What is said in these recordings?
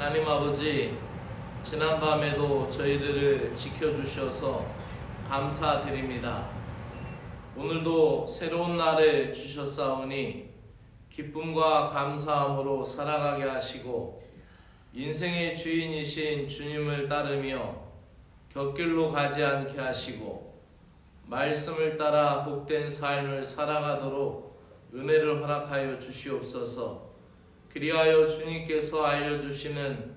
하나님 아버지, 지난밤에도 저희들을 지켜주셔서 감사드립니다. 오늘도 새로운 날을 주셨사오니 기쁨과 감사함으로 살아가게 하시고 인생의 주인이신 주님을 따르며 곁길로 가지 않게 하시고 말씀을 따라 복된 삶을 살아가도록 은혜를 허락하여 주시옵소서. 그리하여 주님께서 알려주시는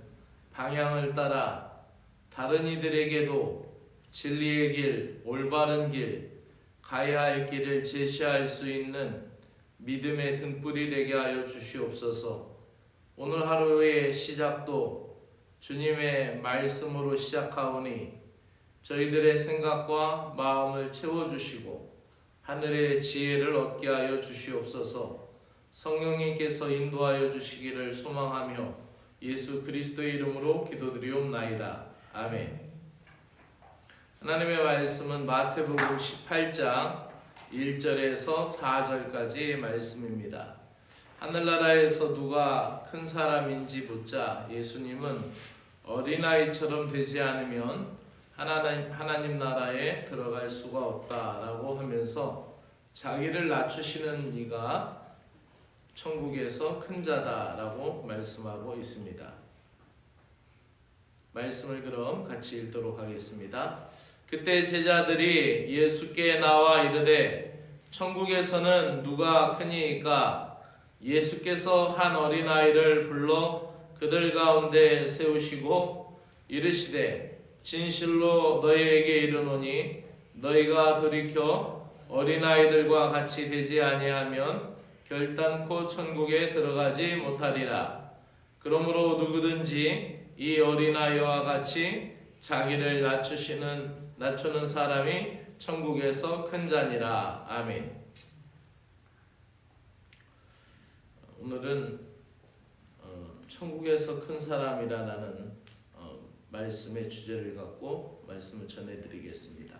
방향을 따라 다른 이들에게도 진리의 길, 올바른 길, 가야 할 길을 제시할 수 있는 믿음의 등불이 되게 하여 주시옵소서. 오늘 하루의 시작도 주님의 말씀으로 시작하오니 저희들의 생각과 마음을 채워주시고 하늘의 지혜를 얻게 하여 주시옵소서. 성령님께서 인도하여 주시기를 소망하며 예수 그리스도의 이름으로 기도드리옵나이다. 아멘. 하나님의 말씀은 마태복음 18장 1절에서 4절까지의 말씀입니다. 하늘나라에서 누가 큰 사람인지 묻자 예수님은 어린아이처럼 되지 않으면 하나님 나라에 들어갈 수가 없다라고 하면서 자기를 낮추시는 이가 천국에서 큰 자다라고 말씀하고 있습니다. 말씀을 그럼 같이 읽도록 하겠습니다. 그때 제자들이 예수께 나와 이르되 천국에서는 누가 크니이까? 예수께서 한 어린아이를 불러 그들 가운데 세우시고 이르시되 진실로 너희에게 이르노니 너희가 돌이켜 어린아이들과 같이 되지 아니하면 결단코 천국에 들어가지 못하리라. 그러므로 누구든지 이 어린아이와 같이 자기를 낮추는 사람이 천국에서 큰 자니라. 아멘. 오늘은 천국에서 큰 사람이라는 말씀의 주제를 갖고 말씀을 전해드리겠습니다.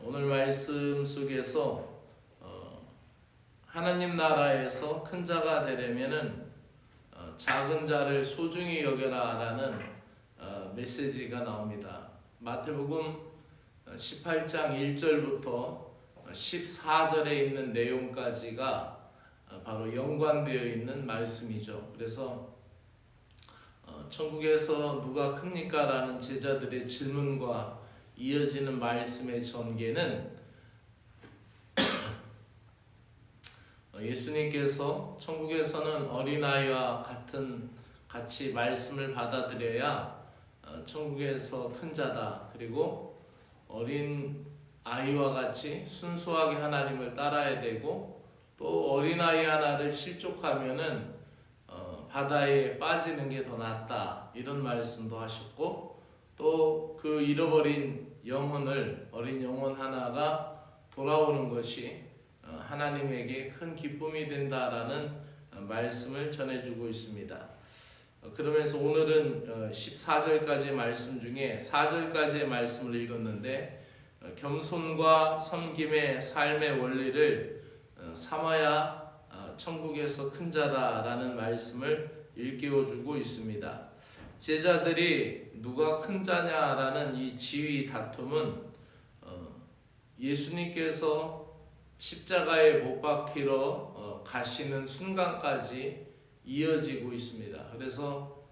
오늘 말씀 속에서 하나님 나라에서 큰 자가 되려면은 작은 자를 소중히 여겨라라는 메시지가 나옵니다. 마태복음 18장 1절부터 14절에 있는 내용까지가 바로 연관되어 있는 말씀이죠. 그래서 천국에서 누가 큽니까? 라는 제자들의 질문과 이어지는 말씀의 전개는 예수님께서 천국에서는 어린아이와 같이 말씀을 받아들여야 천국에서 큰 자다. 그리고 어린아이와 같이 순수하게 하나님을 따라야 되고 또 어린아이 하나를 실족하면은 바다에 빠지는 게 더 낫다. 이런 말씀도 하셨고 또 그 잃어버린 어린 영혼 하나가 돌아오는 것이 하나님에게 큰 기쁨이 된다라는 말씀을 전해주고 있습니다. 그러면서 오늘은 14절까지 말씀 중에 4절까지의 말씀을 읽었는데 겸손과 섬김의 삶의 원리를 삼아야 천국에서 큰 자다라는 말씀을 일깨워주고 있습니다. 제자들이 누가 큰 자냐라는 이 지위 다툼은 예수님께서 십자가에 못 박히러 가시는 순간까지 이어지고 있습니다. 그래서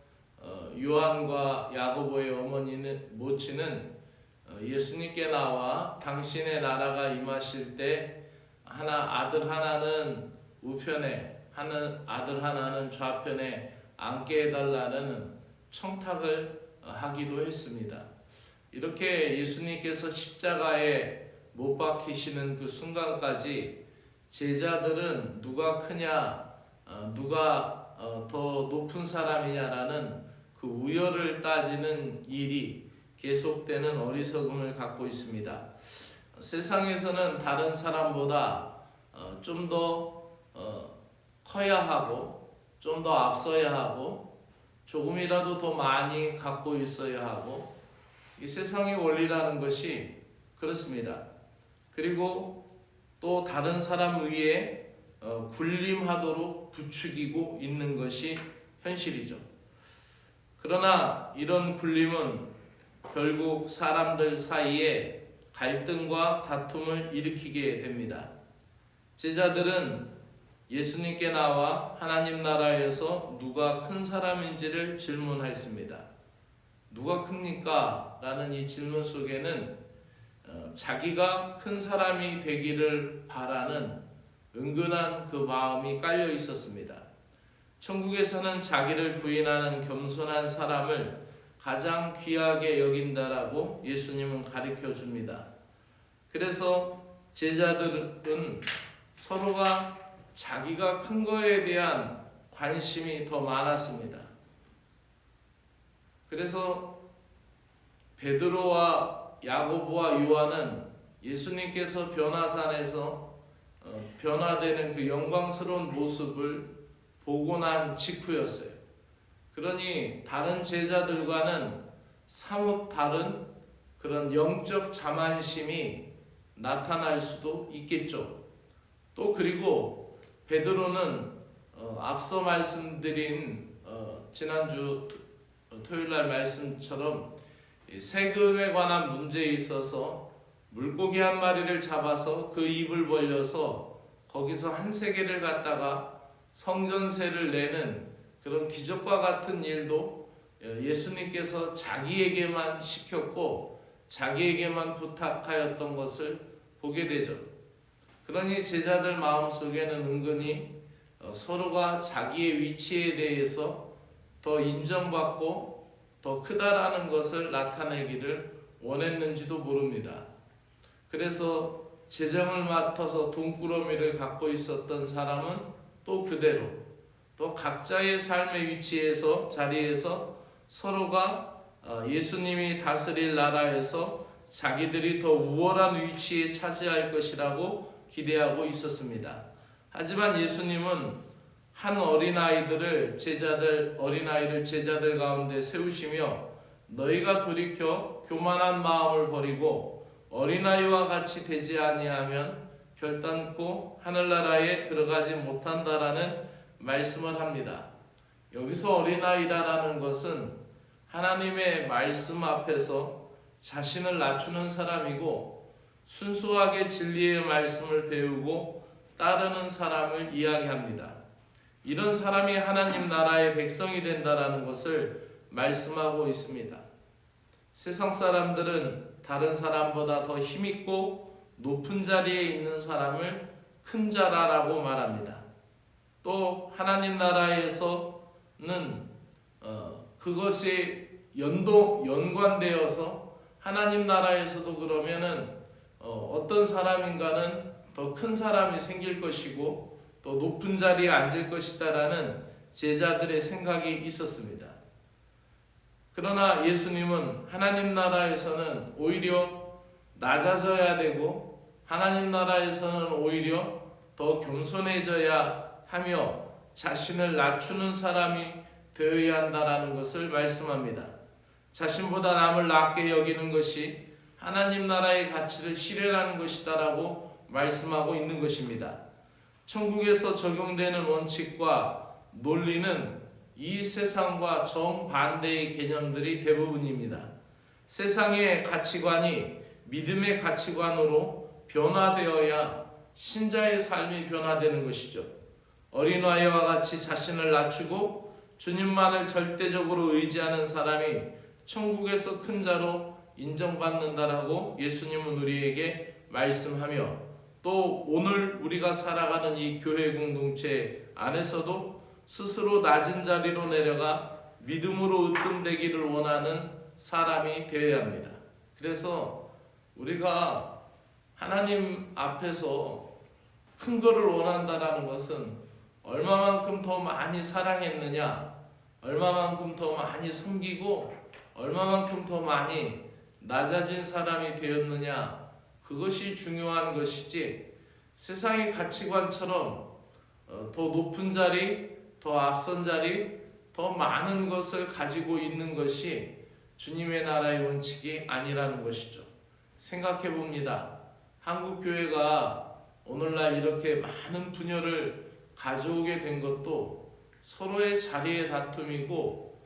요한과 야고보의 모친은 예수님께 나와 당신의 나라가 임하실 때 아들 하나는 우편에 아들 하나는 좌편에 앉게 해달라는 청탁을 하기도 했습니다. 이렇게 예수님께서 십자가에 못 박히시는 그 순간까지 제자들은 누가 크냐, 누가 더 높은 사람이냐라는 그 우열을 따지는 일이 계속되는 어리석음을 갖고 있습니다. 세상에서는 다른 사람보다 좀 더 커야 하고 좀 더 앞서야 하고 조금이라도 더 많이 갖고 있어야 하고 이 세상의 원리라는 것이 그렇습니다. 그리고 또 다른 사람 위에 군림하도록 부추기고 있는 것이 현실이죠. 그러나 이런 굴림은 결국 사람들 사이에 갈등과 다툼을 일으키게 됩니다. 제자들은 예수님께 나와 하나님 나라에서 누가 큰 사람인지를 질문하였습니다. 누가 큽니까? 라는 이 질문 속에는 자기가 큰 사람이 되기를 바라는 은근한 그 마음이 깔려 있었습니다. 천국에서는 자기를 부인하는 겸손한 사람을 가장 귀하게 여긴다라고 예수님은 가르쳐 줍니다. 그래서 제자들은 서로가 자기가 큰 거에 대한 관심이 더 많았습니다. 그래서 베드로와 야고보와 요한은 예수님께서 변화산에서 변화되는 그 영광스러운 모습을 보고 난 직후였어요. 그러니 다른 제자들과는 사뭇 다른 그런 영적 자만심이 나타날 수도 있겠죠. 또 그리고 베드로는 앞서 말씀드린 지난주 토요일날 말씀처럼 세금에 관한 문제에 있어서 물고기 한 마리를 잡아서 그 입을 벌려서 거기서 한 세겔을 갖다가 성전세를 내는 그런 기적과 같은 일도 예수님께서 자기에게만 시켰고 자기에게만 부탁하였던 것을 보게 되죠. 그러니 제자들 마음속에는 은근히 서로가 자기의 위치에 대해서 더 인정받고 더 크다라는 것을 나타내기를 원했는지도 모릅니다. 그래서 재정을 맡아서 돈꾸러미를 갖고 있었던 사람은 또 그대로 또 각자의 삶의 위치에서 자리에서 서로가 예수님이 다스릴 나라에서 자기들이 더 우월한 위치에 차지할 것이라고 기대하고 있었습니다. 하지만 예수님은 한 어린아이를 제자들 가운데 세우시며 너희가 돌이켜 교만한 마음을 버리고 어린아이와 같이 되지 아니하면 결단코 하늘나라에 들어가지 못한다라는 말씀을 합니다. 여기서 어린아이라는 것은 하나님의 말씀 앞에서 자신을 낮추는 사람이고 순수하게 진리의 말씀을 배우고 따르는 사람을 이야기합니다. 이런 사람이 하나님 나라의 백성이 된다라는 것을 말씀하고 있습니다. 세상 사람들은 다른 사람보다 더 힘있고 높은 자리에 있는 사람을 큰 자라라고 말합니다. 또 하나님 나라에서는 그것이 연관되어서 하나님 나라에서도 그러면은 어떤 사람인가는 더 큰 사람이 생길 것이고 또 높은 자리에 앉을 것이다라는 제자들의 생각이 있었습니다. 그러나 예수님은 하나님 나라에서는 오히려 낮아져야 되고 하나님 나라에서는 오히려 더 겸손해져야 하며 자신을 낮추는 사람이 되어야 한다라는 것을 말씀합니다. 자신보다 남을 낮게 여기는 것이 하나님 나라의 가치를 실현하는 것이다라고 말씀하고 있는 것입니다. 천국에서 적용되는 원칙과 논리는 이 세상과 정반대의 개념들이 대부분입니다. 세상의 가치관이 믿음의 가치관으로 변화되어야 신자의 삶이 변화되는 것이죠. 어린아이와 같이 자신을 낮추고 주님만을 절대적으로 의지하는 사람이 천국에서 큰 자로 인정받는다라고 예수님은 우리에게 말씀하며 또 오늘 우리가 살아가는 이 교회 공동체 안에서도 스스로 낮은 자리로 내려가 믿음으로 으뜸되기를 원하는 사람이 되어야 합니다. 그래서 우리가 하나님 앞에서 큰 거를 원한다라는 것은 얼마만큼 더 많이 사랑했느냐, 얼마만큼 더 많이 섬기고 얼마만큼 더 많이 낮아진 사람이 되었느냐, 그것이 중요한 것이지 세상의 가치관처럼 더 높은 자리, 더 앞선 자리, 더 많은 것을 가지고 있는 것이 주님의 나라의 원칙이 아니라는 것이죠. 생각해 봅니다. 한국 교회가 오늘날 이렇게 많은 분열을 가져오게 된 것도 서로의 자리의 다툼이고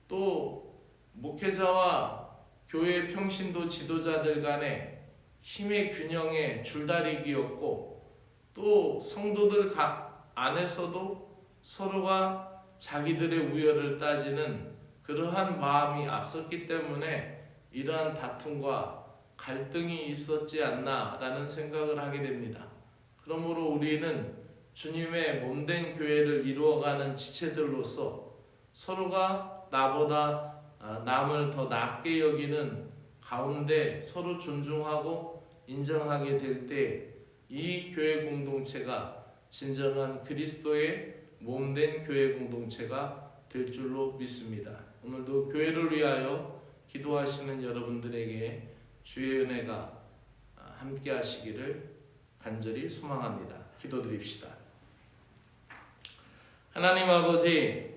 또 목회자와 교회 평신도 지도자들 간의 힘의 균형의 줄다리기였고, 또 성도들 안에서도 서로가 자기들의 우열을 따지는 그러한 마음이 앞섰기 때문에 이러한 다툼과 갈등이 있었지 않나라는 생각을 하게 됩니다. 그러므로 우리는 주님의 몸된 교회를 이루어가는 지체들로서 서로가 나보다 남을 더 낮게 여기는 가운데 서로 존중하고 인정하게 될 때 이 교회 공동체가 진정한 그리스도의 몸된 교회 공동체가 될 줄로 믿습니다. 오늘도 교회를 위하여 기도하시는 여러분들에게 주의 은혜가 함께 하시기를 간절히 소망합니다. 기도드립시다. 하나님 아버지,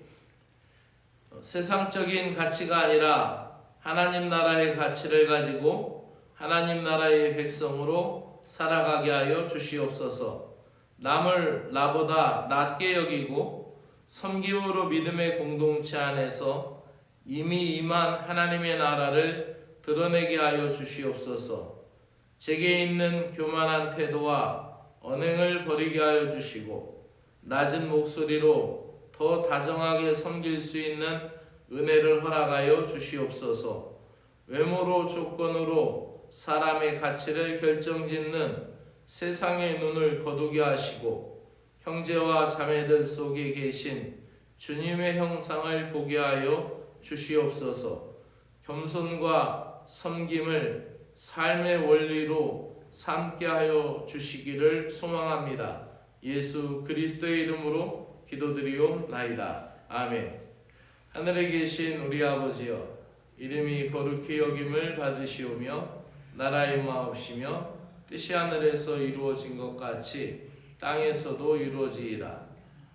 세상적인 가치가 아니라 하나님 나라의 가치를 가지고 하나님 나라의 백성으로 살아가게 하여 주시옵소서. 남을 나보다 낮게 여기고 섬김으로 믿음의 공동체 안에서 이미 임한 하나님의 나라를 드러내게 하여 주시옵소서. 제게 있는 교만한 태도와 언행을 버리게 하여 주시고 낮은 목소리로 더 다정하게 섬길 수 있는 은혜를 허락하여 주시옵소서. 외모로 조건으로 사람의 가치를 결정짓는 세상의 눈을 거두게 하시고 형제와 자매들 속에 계신 주님의 형상을 보게 하여 주시옵소서. 겸손과 섬김을 삶의 원리로 삼게 하여 주시기를 소망합니다. 예수 그리스도의 이름으로 기도드리옵나이다. 아멘. 하늘에 계신 우리 아버지여, 이름이 거룩히 여김을 받으시오며 나라의 마옵시며 뜻이 하늘에서 이루어진 것 같이 땅에서도 이루어지이다.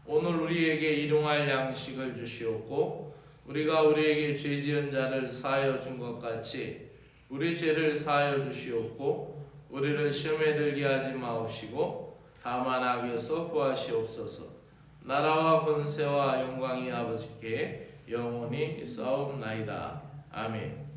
오늘 우리에게 일용할 양식을 주시옵고 우리가 우리에게 죄 지은 자를 사하여 준 것 같이 우리 죄를 사하여 주시옵고 우리를 시험에 들게 하지 마옵시고 다만 악에서 구하시옵소서. 나라와 권세와 영광이 아버지께 영원히 있사옵나이다. 아멘.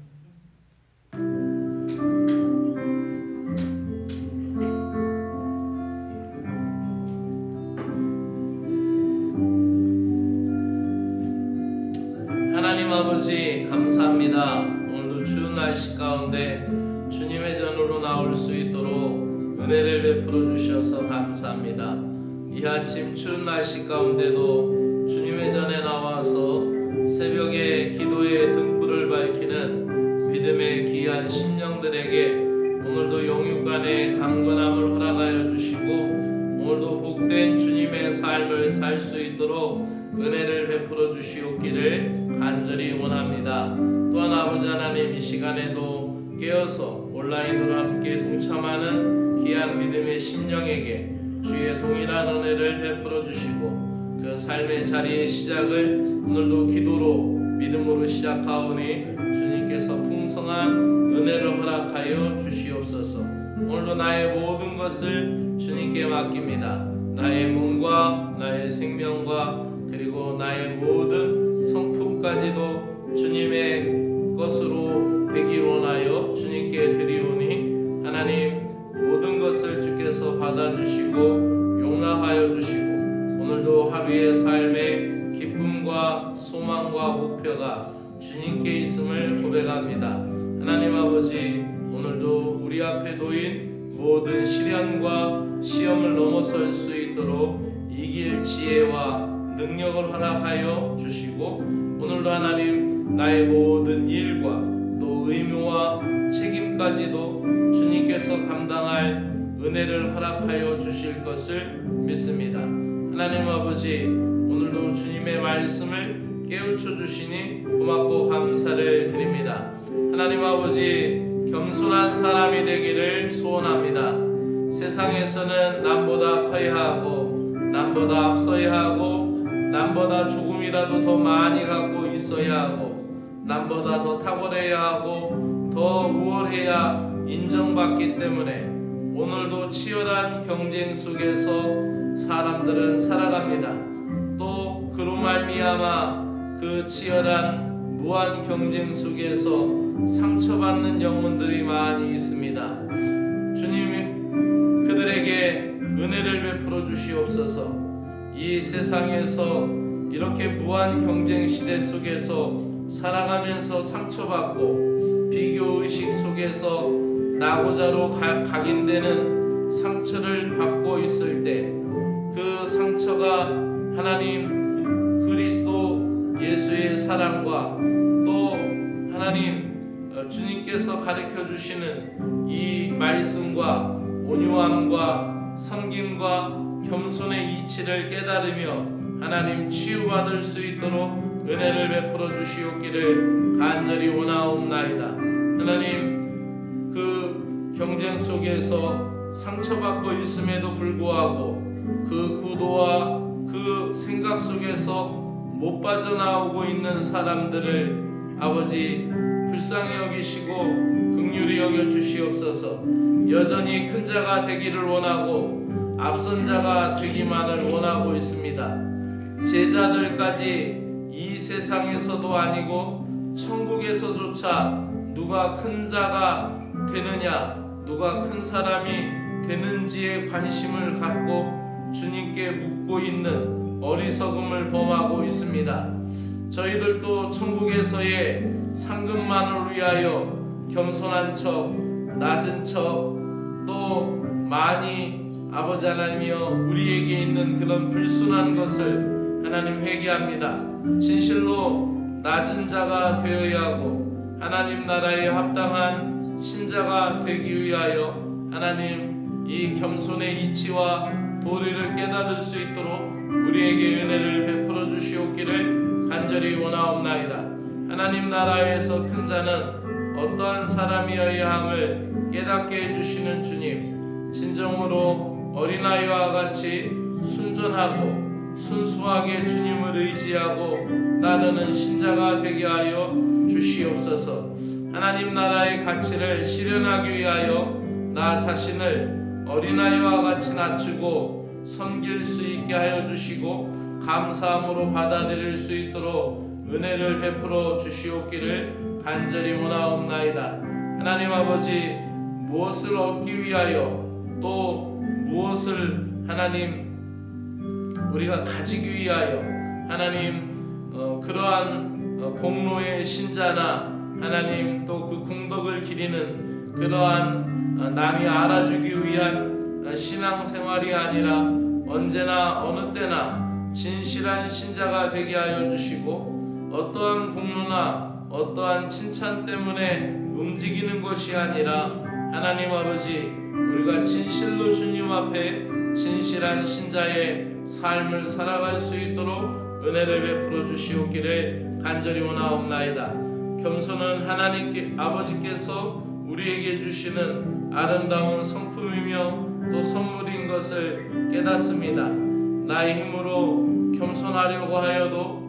하나님 아버지 감사합니다. 오늘도 추운 날씨 가운데 주님의 전으로 나올 수 있도록 은혜를 베풀어 주셔서 감사합니다. 이 아침 추운 날씨 가운데도 주님의 전에 나와서 새벽에 기도의 등불을 밝히는 믿음의 귀한 심령들에게 오늘도 영육간의 강건함을 허락하여 주시고 오늘도 복된 주님의 삶을 살 수 있도록 은혜를 베풀어 주시옵기를 간절히 원합니다. 또한 아버지 하나님, 이 시간에도 깨어서 온라인으로 함께 동참하는 귀한 믿음의 심령에게 주의 동일한 은혜를 베풀어 주시고 그 삶의 자리의 시작을 오늘도 기도로 믿음으로 시작하오니 주님께서 풍성한 은혜를 허락하여 주시옵소서. 오늘도 나의 모든 것을 주님께 맡깁니다. 나의 몸과 나의 생명과 그리고 나의 모든 성품까지도 주님의 것으로 되기 원하여 주님께 드리오니 하나님, 모든 것을 주께서 받아주시고 용납하여 주시고 오늘도 하루의 삶의 기쁨과 소망과 목표가 주님께 있음을 고백합니다. 하나님 아버지, 오늘도 우리 앞에 놓인 모든 시련과 시험을 넘어설 수 있도록 이길 지혜와 능력을 허락하여 주시고 오늘도 하나님, 나의 모든 일과 또 의무와 책임까지도 주님께서 감당할 은혜를 허락하여 주실 것을 믿습니다. 하나님 아버지, 오늘도 주님의 말씀을 깨우쳐 주시니 고맙고 감사를 드립니다. 하나님 아버지, 겸손한 사람이 되기를 소원합니다. 세상에서는 남보다 커야 하고 남보다 앞서야 하고 남보다 조금이라도 더 많이 갖고 있어야 하고 남보다 더 탁월해야 하고 더 우월해야 인정받기 때문에 오늘도 치열한 경쟁 속에서 사람들은 살아갑니다. 또 그로 말미암아 그 치열한 무한 경쟁 속에서 상처받는 영혼들이 많이 있습니다. 주님, 그들에게 은혜를 베풀어 주시옵소서. 이 세상에서 이렇게 무한 경쟁 시대 속에서 살아가면서 상처받고 비교의식 속에서 나고자로 각인되는 상처를 받고 있을 때, 그 상처가 하나님 그리스도 예수의 사랑과 또 하나님 주님께서 가르쳐 주시는 이 말씀과 온유함과 섬김과 겸손의 이치를 깨달으며 하나님 치유받을 수 있도록 은혜를 베풀어 주시옵기를 간절히 원하옵나이다. 하나님, 그 경쟁 속에서 상처받고 있음에도 불구하고 그 구도와 그 생각 속에서 못 빠져나오고 있는 사람들을 아버지 불쌍히 여기시고 긍휼히 여겨 주시옵소서. 여전히 큰 자가 되기를 원하고 앞선 자가 되기만을 원하고 있습니다. 제자들까지 이 세상에서도 아니고 천국에서조차 누가 큰 자가 되느냐, 누가 큰 사람이 되는지에 관심을 갖고 주님께 묻고 있는 어리석음을 범하고 있습니다. 저희들도 천국에서의 상급만을 위하여 겸손한 척, 낮은 척, 또 많이 아버지 하나님이여 우리에게 있는 그런 불순한 것을 하나님 회개합니다. 진실로 낮은 자가 되어야 하고 하나님 나라에 합당한 신자가 되기 위하여 하나님 이 겸손의 이치와 도리를 깨달을 수 있도록 우리에게 은혜를 베풀어 주시옵기를 간절히 원하옵나이다. 하나님 나라에서 큰 자는 어떠한 사람이어야 함을 깨닫게 해주시는 주님, 진정으로 어린아이와 같이 순전하고 순수하게 주님을 의지하고 따르는 신자가 되게 하여 주시옵소서. 하나님 나라의 가치를 실현하기 위하여 나 자신을 어린아이와 같이 낮추고 섬길 수 있게 하여 주시고 감사함으로 받아들일 수 있도록 은혜를 베풀어 주시옵기를 간절히 원하옵나이다. 하나님 아버지, 무엇을 얻기 위하여 또 무엇을 하나님 우리가 가지기 위하여 하나님 그러한 공로의 신자나 하나님 또 그 공덕을 기리는 그러한 남이 알아주기 위한 신앙생활이 아니라 언제나 어느 때나 진실한 신자가 되게 하여 주시고 어떠한 공로나 어떠한 칭찬 때문에 움직이는 것이 아니라 하나님 아버지, 우리가 진실로 주님 앞에 진실한 신자의 삶을 살아갈 수 있도록 은혜를 베풀어 주시옵기를 간절히 원하옵나이다. 겸손은 하나님께 아버지께서 우리에게 주시는 아름다운 성품이며 또 선물인 것을 깨닫습니다. 나의 힘으로 겸손하려고 하여도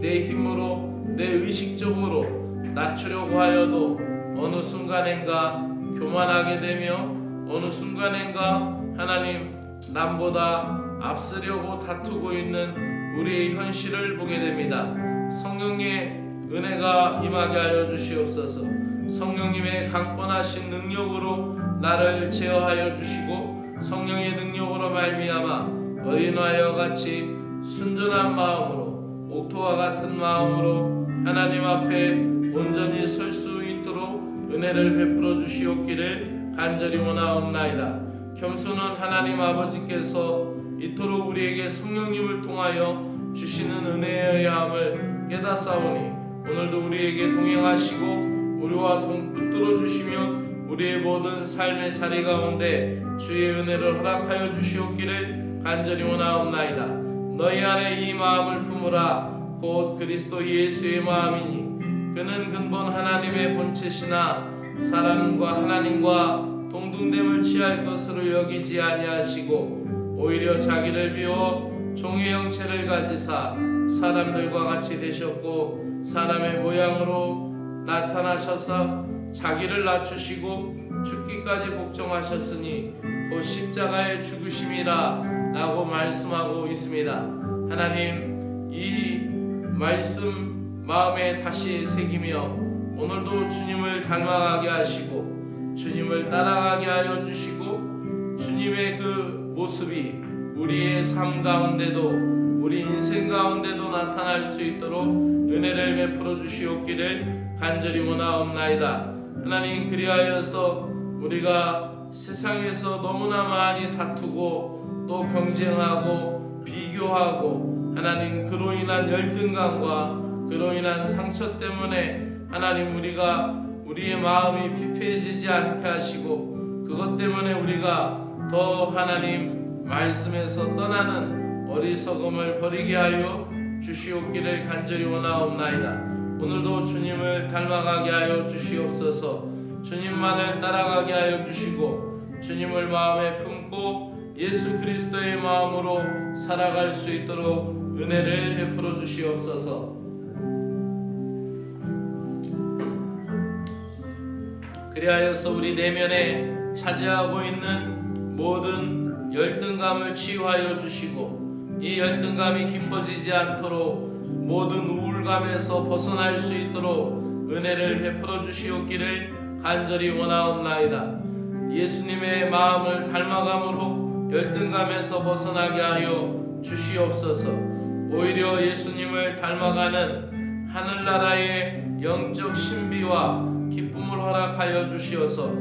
내 힘으로 내 의식적으로 낮추려고 하여도 어느 순간엔가 교만하게 되며 어느 순간엔가 하나님 남보다 앞서려고 다투고 있는 우리의 현실을 보게 됩니다. 성령의 은혜가 임하게 하여 주시옵소서. 성령님의 강권하신 능력으로 나를 제어하여 주시고 성령의 능력으로 말미암아 어린아이와 같이 순전한 마음으로 옥토와 같은 마음으로 하나님 앞에 온전히 설 수 있도록 은혜를 베풀어 주시옵기를 간절히 원하옵나이다. 겸손은 하나님 아버지께서 이토록 우리에게 성령님을 통하여 주시는 은혜여야 함을 깨닫사오니 오늘도 우리에게 동행하시고 우리와 붙들어 주시며 우리의 모든 삶의 자리 가운데 주의 은혜를 허락하여 주시옵기를 간절히 원하옵나이다. 너희 안에 이 마음을 품으라. 곧 그리스도 예수의 마음이니 그는 근본 하나님의 본체시나 사람과 하나님과 동등됨을 취할 것으로 여기지 아니하시고 오히려 자기를 비워 종의 형체를 가지사 사람들과 같이 되셨고 사람의 모양으로 나타나셔서 자기를 낮추시고 죽기까지 복종하셨으니 곧 십자가의 죽으심이라 라고 말씀하고 있습니다. 하나님, 이 말씀 마음에 다시 새기며 오늘도 주님을 닮아가게 하시고 주님을 따라가게 하여 주시고 주님의 그 모습이 우리의 삶 가운데도 우리 인생 가운데도 나타날 수 있도록 은혜를 베풀어 주시옵기를 간절히 원하옵나이다. 하나님, 그리하여서 우리가 세상에서 너무나 많이 다투고 또 경쟁하고 비교하고 하나님, 그로 인한 열등감과 그로 인한 상처 때문에 하나님, 우리의 마음이 피폐해지지 않게 하시고 그것 때문에 우리가 더 하나님 말씀에서 떠나는 어리석음을 버리게 하여 주시옵기를 간절히 원하옵나이다. 오늘도 주님을 닮아가게 하여 주시옵소서. 주님만을 따라가게 하여 주시고 주님을 마음에 품고 예수 그리스도의 마음으로 살아갈 수 있도록 은혜를 베풀어 주시옵소서. 그리하여서 우리 내면에 차지하고 있는 모든 열등감을 치유하여 주시고 이 열등감이 깊어지지 않도록 모든 우울감에서 벗어날 수 있도록 은혜를 베풀어 주시옵기를 간절히 원하옵나이다. 예수님의 마음을 닮아감으로 열등감에서 벗어나게 하여 주시옵소서. 오히려 예수님을 닮아가는 하늘나라의 영적 신비와 기쁨을 허락하여 주시어서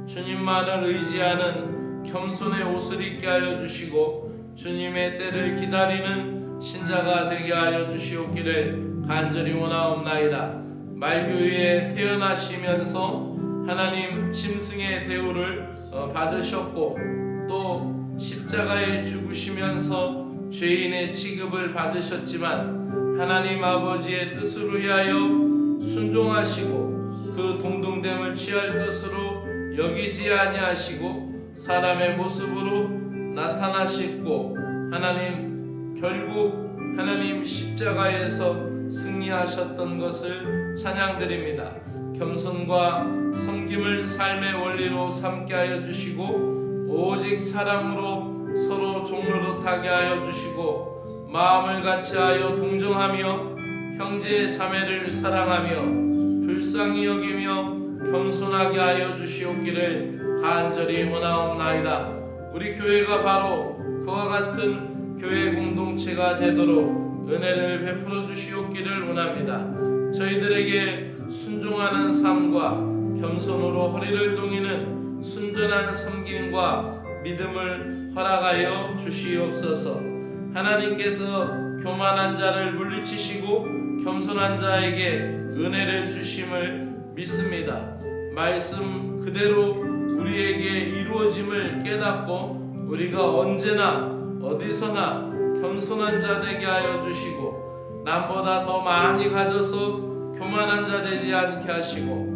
주님만을 의지하는 겸손의 옷을 입게 하여 주시고 주님의 때를 기다리는 신자가 되게 하여 주시옵기를 간절히 원하옵나이다. 말교회에 태어나시면서 하나님 짐승의 대우를 받으셨고 또 십자가에 죽으시면서 죄인의 취급을 받으셨지만 하나님 아버지의 뜻을 위하여 순종하시고 그 동등됨을 취할 것으로 여기지 아니하시고 사람의 모습으로 나타나셨고 하나님, 결국 하나님 십자가에서 승리하셨던 것을 찬양드립니다. 겸손과 섬김을 삶의 원리로 삼게 하여 주시고 오직 사랑으로 서로 종노릇하게 하여 주시고 마음을 같이하여 동정하며 형제 자매를 사랑하며 불쌍히 여기며 겸손하게 하여 주시옵기를 간절히 원하옵나이다. 우리 교회가 바로 그와 같은 교회 공동체가 되도록 은혜를 베풀어 주시옵기를 원합니다. 저희들에게 순종하는 삶과 겸손으로 허리를 동이는 순전한 섬김과 믿음을 허락하여 주시옵소서. 하나님께서 교만한 자를 물리치시고 겸손한 자에게 은혜를 주심을 믿습니다. 말씀 그대로 우리에게 이루어짐을 깨닫고 우리가 언제나 어디서나 겸손한 자 되게 하여 주시고 남보다 더 많이 가져서 교만한 자 되지 않게 하시고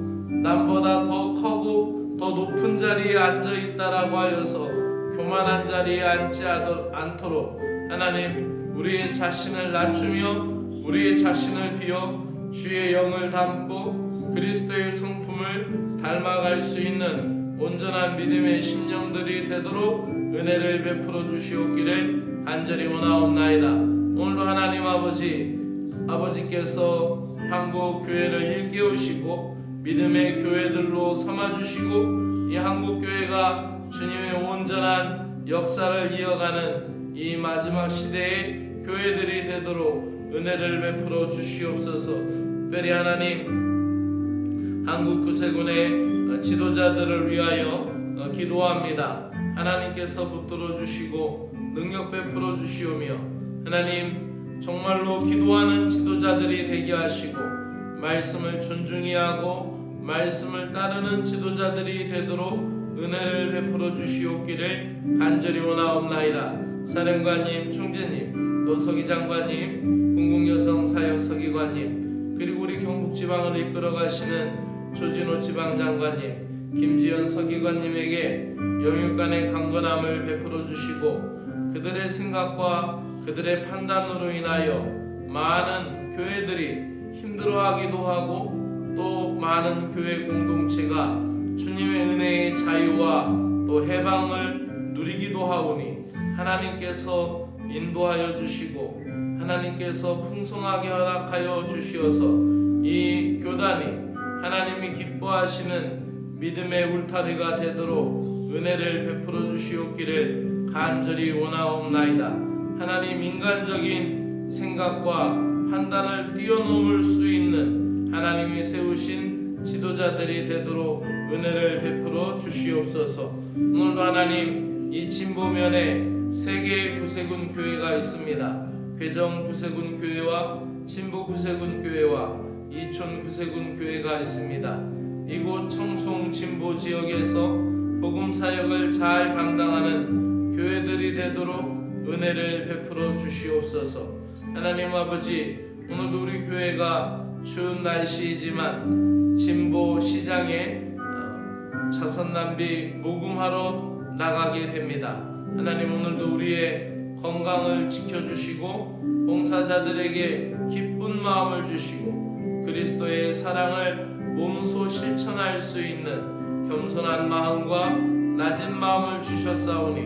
남보다 더 크고 더 높은 자리에 앉아 있다라고 하여서 교만한 자리에 앉지 않도록 하나님, 우리의 자신을 낮추며 우리의 자신을 비워 주의 영을 담고 그리스도의 성품을 닮아갈 수 있는 온전한 믿음의 심령들이 되도록 은혜를 베풀어 주시옵기를 간절히 원하옵나이다. 오늘도 하나님 아버지께서 한국 교회를 일깨우시고 믿음의 교회들로 삼아주시고 이 한국 교회가 주님의 온전한 역사를 이어가는 이 마지막 시대의 교회들이 되도록 은혜를 베풀어 주시옵소서. 특별히 하나님, 한국 구세군의 지도자들을 위하여 기도합니다. 하나님께서 붙들어 주시고 능력 베풀어 주시오며 하나님, 정말로 기도하는 지도자들이 되게 하시고 말씀을 존중히 하고 말씀을 따르는 지도자들이 되도록 은혜를 베풀어 주시옵기를 간절히 원하옵나이다. 사령관님, 총재님, 또 서기장관님, 공공여성사역 서기관님, 그리고 우리 경북지방을 이끌어 가시는 조진호 지방장관님, 김지연 서기관님에게 영육간의 강건함을 베풀어 주시고 그들의 생각과 그들의 판단으로 인하여 많은 교회들이 힘들어하기도 하고 또 많은 교회 공동체가 주님의 은혜의 자유와 또 해방을 누리기도 하오니 하나님께서 인도하여 주시고 하나님께서 풍성하게 허락하여 주시어서 이 교단이 하나님이 기뻐하시는 믿음의 울타리가 되도록 은혜를 베풀어 주시옵기를 간절히 원하옵나이다. 하나님, 인간적인 생각과 판단을 뛰어넘을 수 있는 하나님이 세우신 지도자들이 되도록 은혜를 베풀어 주시옵소서. 오늘도 하나님, 이 진보면에 세 개의 구세군 교회가 있습니다. 괴정 구세군 교회와 진보 구세군 교회와 이촌 구세군 교회가 있습니다. 이곳 청송 진보 지역에서 복음 사역을 잘 감당하는 교회들이 되도록 은혜를 베풀어 주시옵소서. 하나님 아버지, 오늘도 우리 교회가 추운 날씨이지만 진보 시장에 자선남비 모금하러 나가게 됩니다. 하나님, 오늘도 우리의 건강을 지켜주시고 봉사자들에게 기쁜 마음을 주시고 그리스도의 사랑을 몸소 실천할 수 있는 겸손한 마음과 낮은 마음을 주셨사오니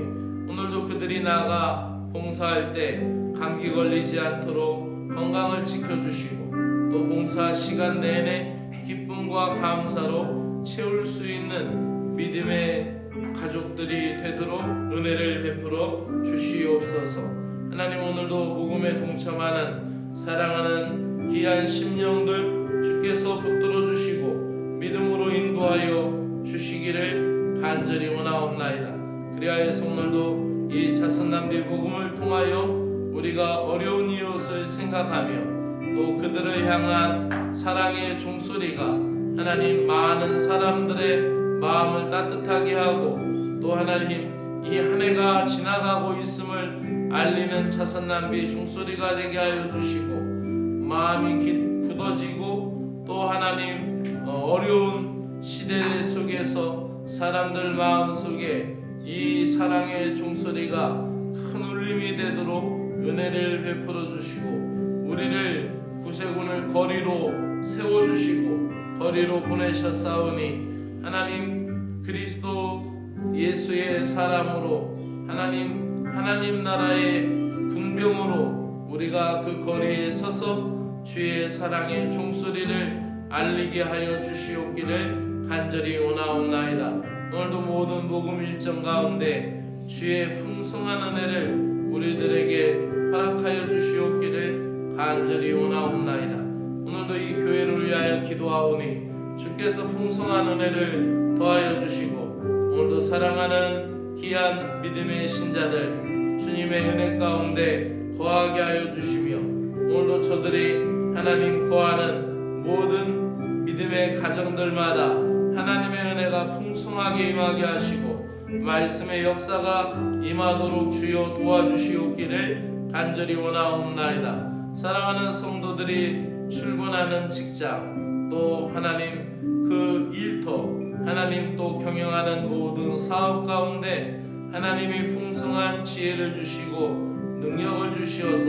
오늘도 그들이 나가 봉사할 때 감기 걸리지 않도록 건강을 지켜주시고 또 봉사 시간 내내 기쁨과 감사로 채울 수 있는 믿음의 가족들이 되도록 은혜를 베풀어 주시옵소서. 하나님, 오늘도 복음에 동참하는 사랑하는 귀한 심령들 주께서 붙들어 주시고 믿음으로 인도하여 주시기를 간절히 원하옵나이다. 그리하여서 오늘도 이 자선남비 복음을 통하여 우리가 어려운 이웃을 생각하며 또 그들을 향한 사랑의 종소리가 하나님 많은 사람들의 마음을 따뜻하게 하고 또 하나님, 이 한 해가 지나가고 있음을 알리는 자선남비 종소리가 되게 하여 주시고 마음이 굳어지고 또 하나님 어려운 시대 속에서 사람들 마음 속에 이 사랑의 종소리가 큰 울림이 되도록 은혜를 베풀어 주시고 우리를 구세군을 거리로 세워주시고 거리로 보내셨사오니 하나님, 그리스도 예수의 사람으로 하나님 나라의 군병으로 우리가 그 거리에 서서 주의 사랑의 종소리를 알리게 하여 주시옵기를 간절히 원하옵나이다. 오늘도 모든 복음 일정 가운데 주의 풍성한 은혜를 우리들에게 허락하여 주시옵기를 간절히 원하옵나이다. 오늘도 이 교회를 위하여 기도하오니 주께서 풍성한 은혜를 더하여 주시고 오늘도 사랑하는 귀한 믿음의 신자들 주님의 은혜 가운데 거하게 하여 주시며 오늘도 저들이 하나님 거하는 모든 믿음의 가정들마다 하나님의 은혜가 풍성하게 임하게 하시고 말씀의 역사가 임하도록 주여 도와주시옵기를 간절히 원하옵나이다. 사랑하는 성도들이 출근하는 직장 또 하나님 그 일터 하나님 또 경영하는 모든 사업 가운데 하나님이 풍성한 지혜를 주시고 능력을 주시어서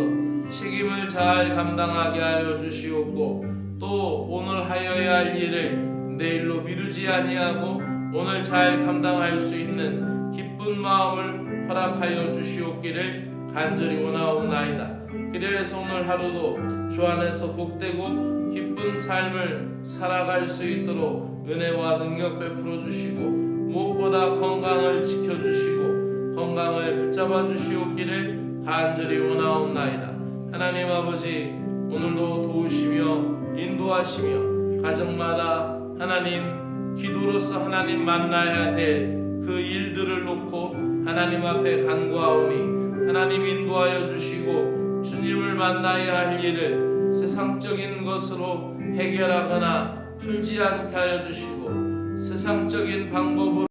책임을 잘 감당하게 하여 주시옵고 또 오늘 하여야 할 일을 내일로 미루지 아니하고 오늘 잘 감당할 수 있는 기쁜 마음을 허락하여 주시옵기를 간절히 원하옵나이다. 그래서 오늘 하루도 주 안에서 복되고 기쁜 삶을 살아갈 수 있도록 은혜와 능력 베풀어 주시고 무엇보다 건강을 지켜주시고 건강을 붙잡아 주시옵기를 간절히 원하옵나이다. 하나님 아버지, 오늘도 도우시며 인도하시며 가정마다 하나님 기도로서 하나님 만나야 될 그 일들을 놓고 하나님 앞에 간구하오니 하나님 인도하여 주시고 주님을 만나야 할 일을 세상적인 것으로 해결하거나 풀지 않게 하여 주시고 세상적인 방법으로